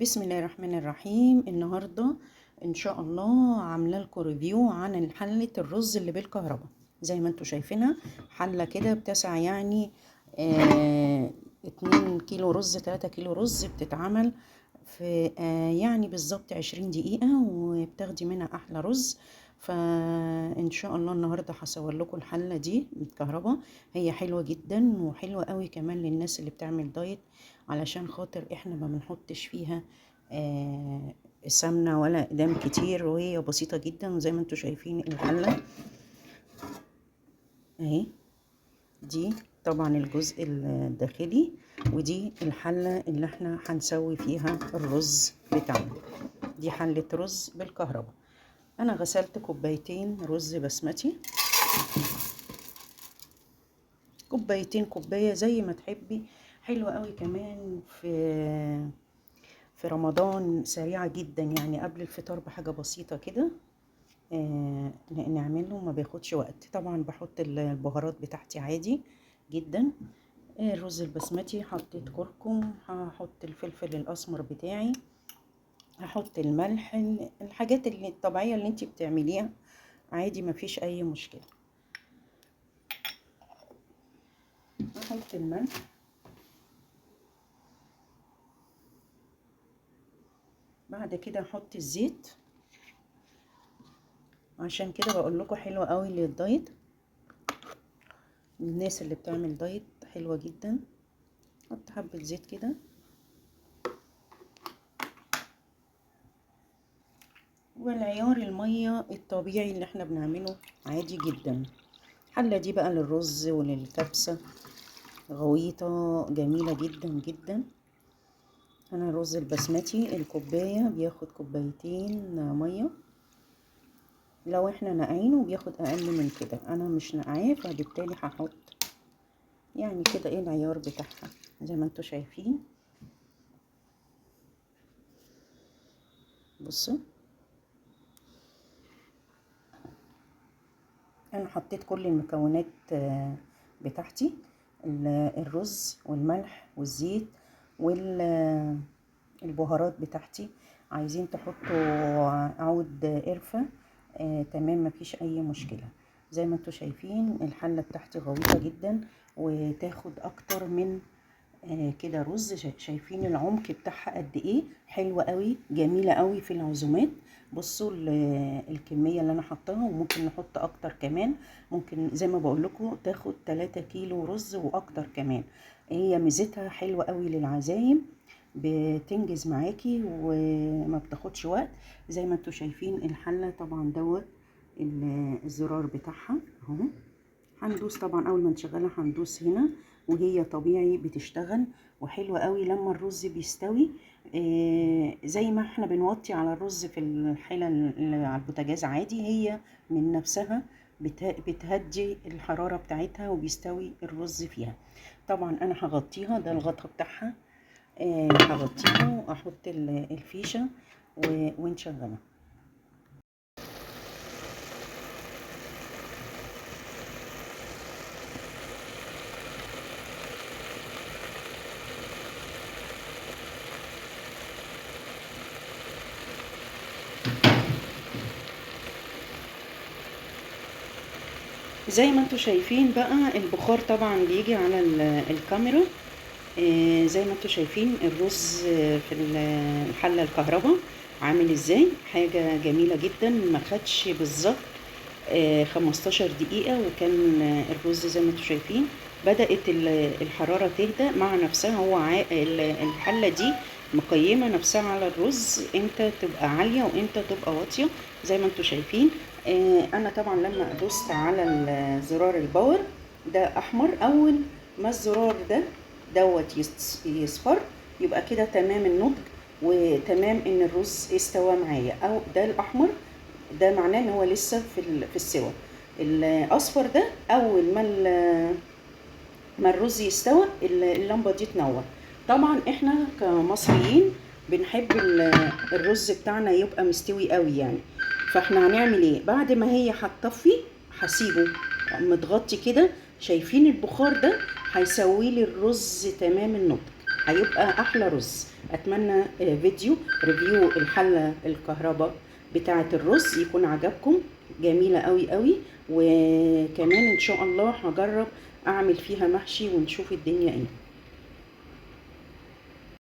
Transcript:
بسم الله الرحمن الرحيم. النهاردة ان شاء الله عامله لكم ريفيو عن حلة الرز اللي بالكهرباء. زي ما انتوا شايفينها حلة كده بتسع يعني 2 كيلو رز 3 كيلو رز بتتعمل في يعني بالظبط 20 دقيقة وبتاخدي منها احلى رز. فان شاء الله النهارده هصور لكم الحلة دي بالكهرباء. هي حلوة جدا وحلوة قوي كمان للناس اللي بتعمل دايت، علشان خاطر احنا ما بنحطش فيها سمنة ولا اقدام كتير، وهي بسيطة جدا. وزي ما انتوا شايفين الحلة اهي، دي طبعا الجزء الداخلي، ودي الحلة اللي احنا هنسوي فيها الرز بتاعنا. دي حلة رز بالكهرباء. انا غسلت كوبايتين رز بسمتي، كوباية زي ما تحبي. حلوة قوي كمان في رمضان، سريعة جدا يعني قبل الفطار بحاجة بسيطة كده نعمله، ما بياخدش وقت. طبعا بحط البهارات بتاعتي عادي جدا. الرز البسمتي حطيت كركم، هحط الفلفل الاسمر بتاعي، هحط الملح، الحاجات اللي الطبيعية اللي انتي بتعمليها عادي، ما فيش اي مشكلة. هحط الملح، بعد كده احط الزيت. عشان كده بقول لكم حلوة قوي للدايت، الناس اللي بتعمل دايت حلوة جدا. حط حبة زيت كده، والعيار المية الطبيعي اللي احنا بنعمله عادي جدا. الحلة دي بقى للرز وللكبسة، غويطة جميلة جدا جدا. انا الرز البسمتي الكوباية بياخد كوبايتين مية، لو احنا نقعينه بياخد اقل من كده. انا مش نقعاه، فبالتالي هحط يعني كده ايه العيار بتاعها زي ما انتوا شايفين. بصوا انا حطيت كل المكونات بتاعتي، الرز والملح والزيت والبهارات بتاعتي. عايزين تحطوا عود قرفة تمام، مفيش اي مشكلة. زي ما انتوا شايفين الحلة بتاعتي غويطة جدا، وتاخد اكتر من كده رز. شايفين العمق بتاعها قد ايه، حلوة قوي جميلة قوي في العزومات. بصوا الكمية اللي انا حطاها، وممكن نحط اكتر كمان. ممكن زي ما بقول لكم تاخد 3 كيلو رز واكتر كمان. هي ميزتها حلوة قوي للعزايم، بتنجز معاكي وما بتاخدش وقت. زي ما انتوا شايفين الحلة طبعا دوت الزرار بتاعها اهو. هندوس طبعا اول ما نشغلها، هندوس هنا وهي طبيعي بتشتغل. وحلوة قوي لما الرز بيستوي زي ما احنا بنوطي على الرز في الحلة اللي على البوتاجاز عادي، هي من نفسها بتهدي الحرارة بتاعتها وبيستوي الرز فيها. طبعا انا هغطيها، ده الغطا بتاعها. هغطيها واحط الفيشة ونشغلها. زي ما انتوا شايفين بقى البخار طبعا بيجي على الكاميرا. زي ما انتوا شايفين الرز في الحلة الكهرباء عامل ازاي، حاجة جميلة جدا. ما خدش بالظبط 15 دقيقة، وكان الرز زي ما انتوا شايفين بدأت الحرارة تهدى مع نفسها. هو الحلة دي مقيمة نفسها على الرز، امتى تبقى عالية وامتى تبقى واطية زي ما انتوا شايفين. انا طبعا لما دوست على زرار الباور ده احمر، اول ما الزرار دوت يصفر يبقى كده تمام النضج وتمام ان الرز استوى معايا. او ده الاحمر ده معناه ان هو لسه في السوا. الاصفر ده اول ما الرز يستوى اللمبه دي تنور. طبعا احنا كمصريين بنحب الرز بتاعنا يبقى مستوي قوي يعني. فاحنا هنعمل ايه بعد ما هي هتطفي؟ هسيبه متغطي كده. شايفين البخار ده هيسوي لي الرز تمام النضج، هيبقى احلى رز. اتمنى فيديو ريفيو الحله الكهرباء بتاعه الرز يكون عجبكم. جميله قوي قوي، وكمان ان شاء الله هجرب اعمل فيها محشي ونشوف الدنيا ايه.